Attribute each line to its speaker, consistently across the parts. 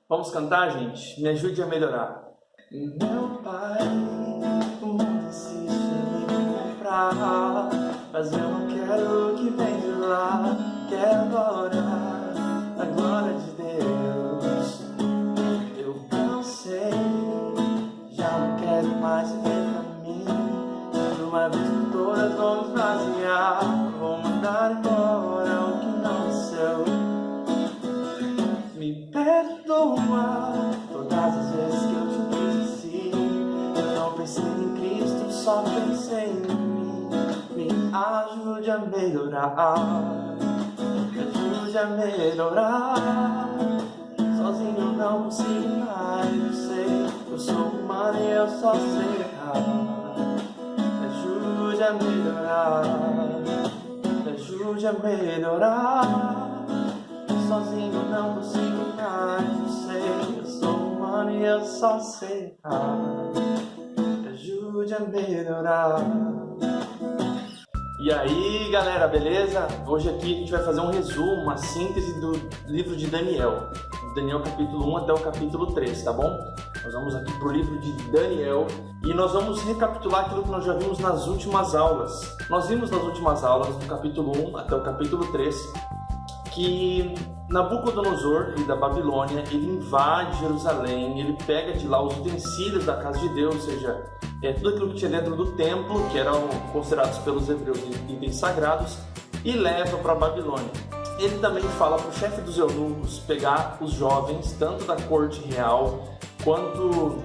Speaker 1: Vamos cantar, gente? Me ajude a melhorar. Meu pai, o mundo insiste em me comprar, mas eu não quero o que vem de lá. Quero adorar a glória de Deus. Eu cansei, já não quero mais viver pra mim. De uma vez por todas vamos vaziar. Vou mandar embora o que não é seu. Me perdoa todas as vezes que eu te esqueci. Eu não pensei em Cristo, só pensei em mim. Me ajude a melhorar. Me ajude a melhorar. Sozinho eu não consigo mais. Eu sei, eu sou humano e eu só sei errar. Me ajude a melhorar. Me ajude a melhorar. Sozinho eu não consigo mais. Eu sei, eu sou humano e eu só sei errar. Me ajude a melhorar. E aí, galera, beleza? Hoje aqui a gente vai fazer um resumo, uma síntese do livro de Daniel. Daniel capítulo 1 até o capítulo 3, tá bom? Nós vamos aqui pro livro de Daniel e nós vamos recapitular aquilo que nós já vimos nas últimas aulas. Nós vimos nas últimas aulas, do capítulo 1 até o capítulo 3, que Nabucodonosor, rei da Babilônia, ele invade Jerusalém, ele pega de lá os utensílios da casa de Deus, ou seja, tudo aquilo que tinha dentro do templo, que eram considerados pelos hebreus itens sagrados, e leva para a Babilônia. Ele também fala para o chefe dos eunucos pegar os jovens, tanto da corte real quanto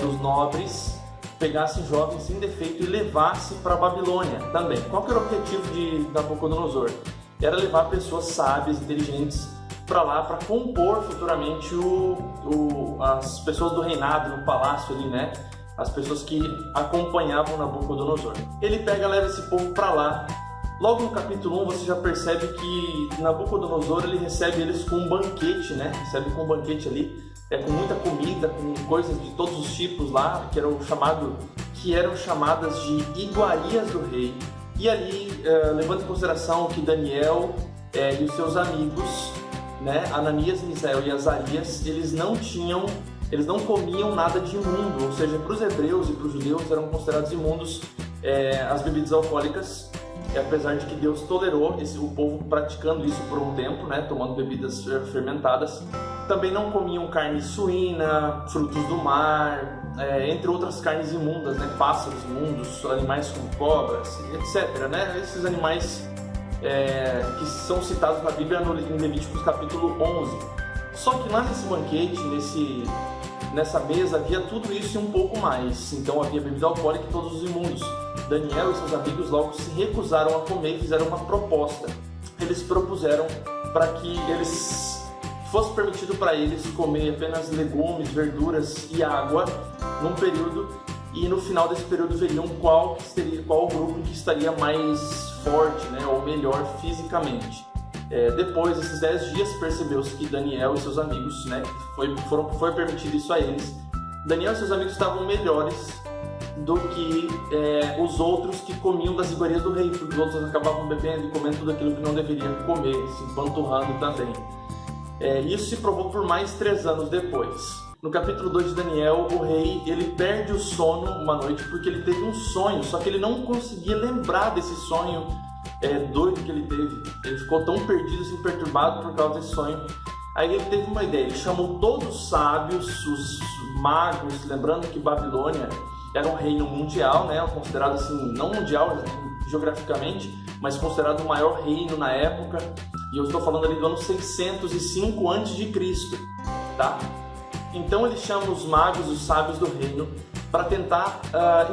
Speaker 1: dos nobres, pegasse jovens sem defeito e levasse para a Babilônia também. Qual que era o objetivo de Nabucodonosor? Era levar pessoas sábias, inteligentes para lá, para compor futuramente as pessoas do reinado, no palácio ali, né? As pessoas que acompanhavam Nabucodonosor. Ele leva esse povo para lá. Logo no capítulo 1 você já percebe que Nabucodonosor ele recebe eles com um banquete, né? Recebe com um banquete ali, com muita comida, com coisas de todos os tipos lá, que eram chamadas de iguarias do rei. E ali, levando em consideração que Daniel e os seus amigos, né, Ananias, Misael e Azarias, eles não comiam nada de imundo, ou seja, para os hebreus e para os judeus eram considerados imundos as bebidas alcoólicas, apesar de que Deus tolerou o povo praticando isso por um tempo, né, tomando bebidas fermentadas. Também não comiam carne suína, frutos do mar, entre outras carnes imundas, né, pássaros imundos, animais como cobras, etc. Né, esses animais que são citados na Bíblia em Levíticos capítulo 11. Só que lá nesse banquete, nessa mesa, havia tudo isso e um pouco mais. Então havia bebida alcoólica e todos os imundos. Daniel e seus amigos logo se recusaram a comer e fizeram uma proposta. Eles propuseram para que fosse permitido para eles comer apenas legumes, verduras e água num período, e no final desse período veriam qual grupo que estaria mais forte, né, ou melhor fisicamente. Depois desses 10 dias percebeu-se que Daniel e seus amigos, né, foi permitido isso a eles. Daniel e seus amigos estavam melhores do que os outros que comiam das iguarias do rei, porque os outros acabavam bebendo e comendo tudo aquilo que não deveriam comer, se empanturrando também. Isso se provou por mais 3 anos depois. No capítulo 2 de Daniel, o rei ele perde o sono uma noite porque ele teve um sonho, só que ele não conseguia lembrar desse sonho doido que ele teve. Ele ficou tão perdido, assim, perturbado por causa desse sonho. Aí ele teve uma ideia, ele chamou todos os sábios, os magos, lembrando que Babilônia era um reino mundial, né, considerado assim, não mundial geograficamente, mas considerado o maior reino na época, e eu estou falando ali do ano 605 a.C., tá? Então ele chama os magos, os sábios do reino, para tentar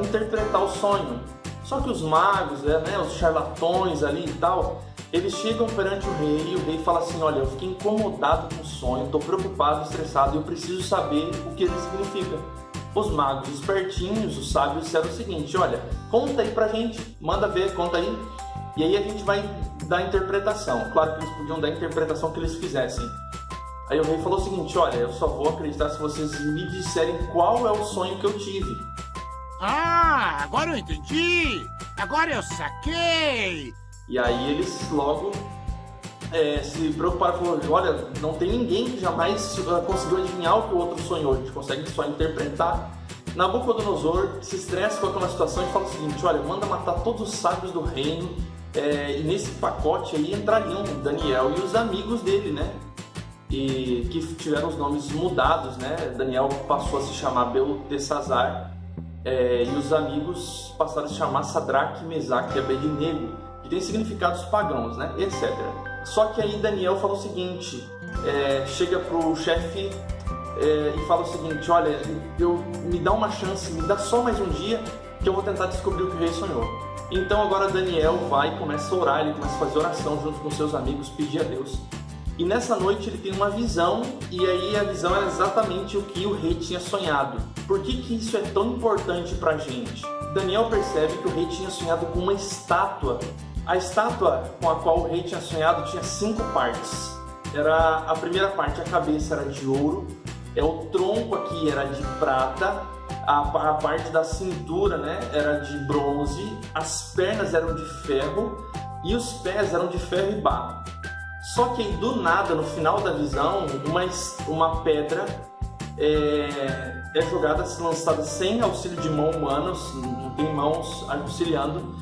Speaker 1: interpretar o sonho. Só que os magos, né, os charlatões ali e tal, eles chegam perante o rei e o rei fala assim: olha, eu fiquei incomodado com o sonho, estou preocupado, estressado e eu preciso saber o que ele significa. Os magos espertinhos, os sábios, disseram o seguinte: olha, conta aí pra gente, manda ver, conta aí, e aí a gente vai dar a interpretação. Claro que eles podiam dar a interpretação que eles fizessem. Aí o rei falou o seguinte: olha, eu só vou acreditar se vocês me disserem qual é o sonho que eu tive.
Speaker 2: Ah, agora eu entendi! Agora eu saquei!
Speaker 1: E aí eles logo se preocuparam e falaram: olha, não tem ninguém que jamais conseguiu adivinhar o que o outro sonhou, a gente consegue só interpretar. Nabucodonosor se estressa com aquela situação e fala o seguinte: olha, manda matar todos os sábios do reino, e nesse pacote aí entrariam Daniel e os amigos dele, né? E que tiveram os nomes mudados, né? Daniel passou a se chamar Beltesazar, e os amigos passaram a se chamar Sadraque, Mesaque e Abednego, que tem significados pagãos, né? Etc. Só que aí Daniel fala o seguinte, chega pro chefe e fala o seguinte: olha, me dá uma chance, me dá só mais um dia que eu vou tentar descobrir o que o rei sonhou. Então agora Daniel vai e começa a orar, ele começa a fazer oração junto com seus amigos, pedir a Deus. E nessa noite ele tem uma visão, e aí a visão era exatamente o que o rei tinha sonhado. Por que isso é tão importante pra gente? Daniel percebe que o rei tinha sonhado com uma estátua. A estátua com a qual o rei tinha sonhado tinha 5 partes. Era a primeira parte, a cabeça era de ouro, o tronco aqui era de prata, a parte da cintura, né, era de bronze, as pernas eram de ferro e os pés eram de ferro e barro. Só que do nada, no final da visão, uma pedra é jogada, lançada sem auxílio de mão humanos, não tem mãos auxiliando,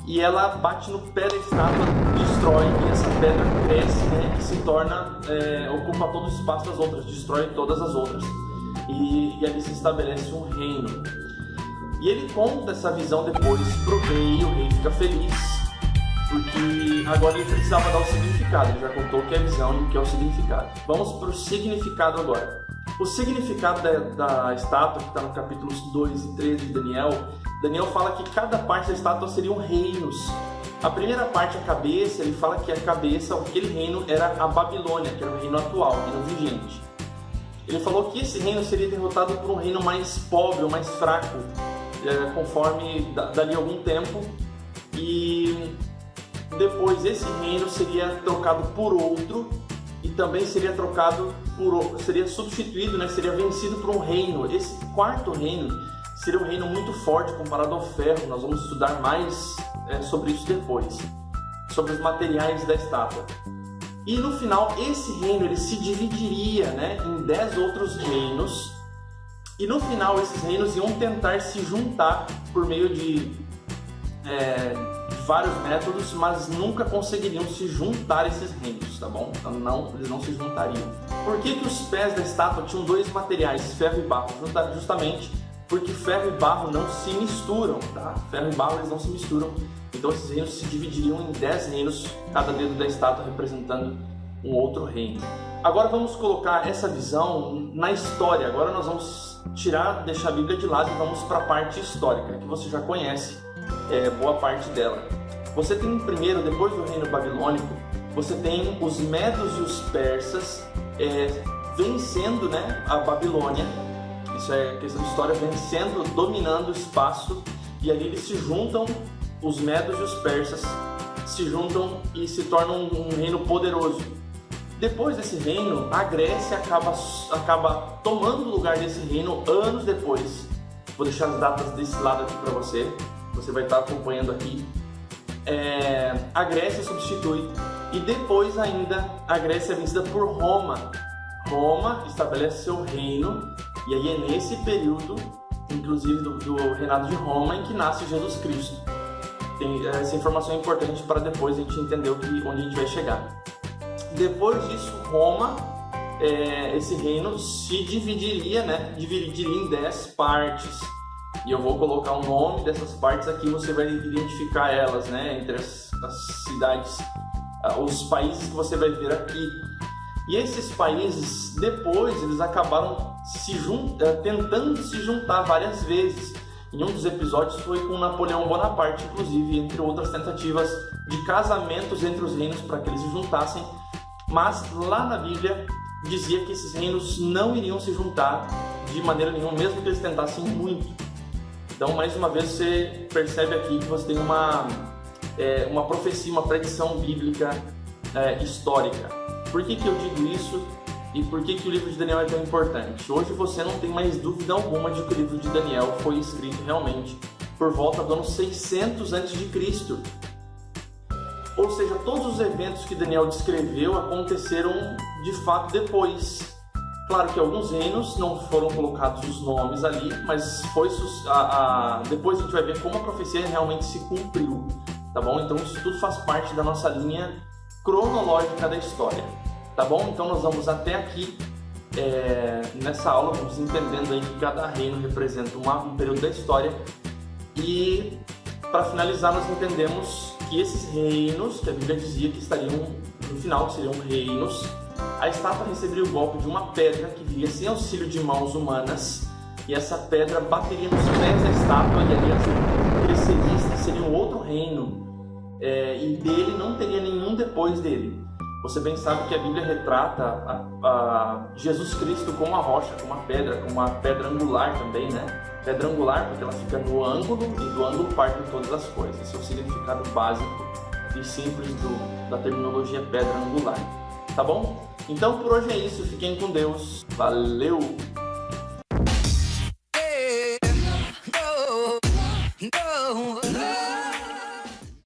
Speaker 1: e ela bate no pé da estátua, destrói, e essa pedra cresce, né, e se torna, ocupa todo o espaço das outras, destrói todas as outras, e ali se estabelece um reino. E ele conta essa visão depois pro rei, e o rei fica feliz, porque agora ele precisava dar o significado. Ele já contou o que é a visão e o que é o significado. Vamos para o significado agora. O significado da estátua, que está no capítulos 2 e 3 de Daniel, Daniel fala que cada parte da estátua seriam reinos. A primeira parte, a cabeça, ele fala que a cabeça, aquele reino era a Babilônia, que era o reino atual, o reino vigente. Ele falou que esse reino seria derrotado por um reino mais pobre ou mais fraco, conforme dali algum tempo, e depois esse reino seria trocado por outro, e também seria seria substituído, né, seria vencido por um reino. Esse quarto reino seria um reino muito forte comparado ao ferro. Nós vamos estudar mais sobre isso depois, sobre os materiais da estátua. E no final esse reino ele se dividiria, né, em 10 outros reinos, e no final esses reinos iam tentar se juntar por meio de vários métodos, mas nunca conseguiriam se juntar esses reinos, tá bom? Então eles não se juntariam. Por que os pés da estátua tinham 2 materiais, ferro e barro? Justamente porque ferro e barro não se misturam, tá? Ferro e barro eles não se misturam, então esses reinos se dividiriam em 10 reinos, cada dedo da estátua representando um outro reino. Agora vamos colocar essa visão na história. Agora nós vamos deixar a Bíblia de lado e vamos para a parte histórica, que você já conhece boa parte dela. Você tem primeiro, depois do reino babilônico, você tem os medos e os persas vencendo, né, a Babilônia. Isso é questão de história, vencendo, dominando o espaço, e ali eles se juntam, os medos e os persas se juntam e se tornam um reino poderoso. Depois desse reino, a Grécia acaba tomando o lugar desse reino anos depois. Vou deixar as datas desse lado aqui para você vai estar acompanhando aqui. A Grécia substitui, e depois ainda a Grécia é vencida por Roma. Roma estabelece seu reino, e aí é nesse período, inclusive do reinado de Roma, em que nasce Jesus Cristo. Essa informação é importante para depois a gente entender onde a gente vai chegar. Depois disso, Roma, esse reino se dividiria, né? Dividiria em 10 partes. E eu vou colocar o nome dessas partes aqui, você vai identificar elas, né? Entre as cidades, os países que você vai ver aqui. E esses países, depois, eles acabaram tentando se juntar várias vezes. Em um dos episódios foi com Napoleão Bonaparte, inclusive, entre outras tentativas de casamentos entre os reinos para que eles se juntassem. Mas lá na Bíblia dizia que esses reinos não iriam se juntar de maneira nenhuma, mesmo que eles tentassem muito. Então, mais uma vez, você percebe aqui que você tem uma profecia, uma predição bíblica histórica. Por que eu digo isso e por que o livro de Daniel é tão importante? Hoje você não tem mais dúvida alguma de que o livro de Daniel foi escrito realmente por volta do ano 600 a.C. Ou seja, todos os eventos que Daniel descreveu aconteceram de fato depois. Claro que alguns reinos não foram colocados os nomes ali, mas depois a gente vai ver como a profecia realmente se cumpriu, tá bom? Então isso tudo faz parte da nossa linha cronológica da história, tá bom? Então nós vamos até aqui, nessa aula, vamos entendendo aí que cada reino representa um período da história. E para finalizar, nós entendemos que esses reinos, que a Bíblia dizia que estariam no final, que seriam reinos, a estátua receberia o golpe de uma pedra que viria sem auxílio de mãos humanas, e essa pedra bateria nos pés da estátua e ali cresceria, seria um outro reino, e dele não teria nenhum depois dele. Você bem sabe que a Bíblia retrata a Jesus Cristo como uma rocha, como uma pedra angular também, né? Pedra angular porque ela fica no ângulo, e do ângulo partem todas as coisas. Esse é o significado básico e simples da terminologia pedra angular. Tá bom? Então por hoje é isso, fiquem com Deus, valeu!
Speaker 3: No.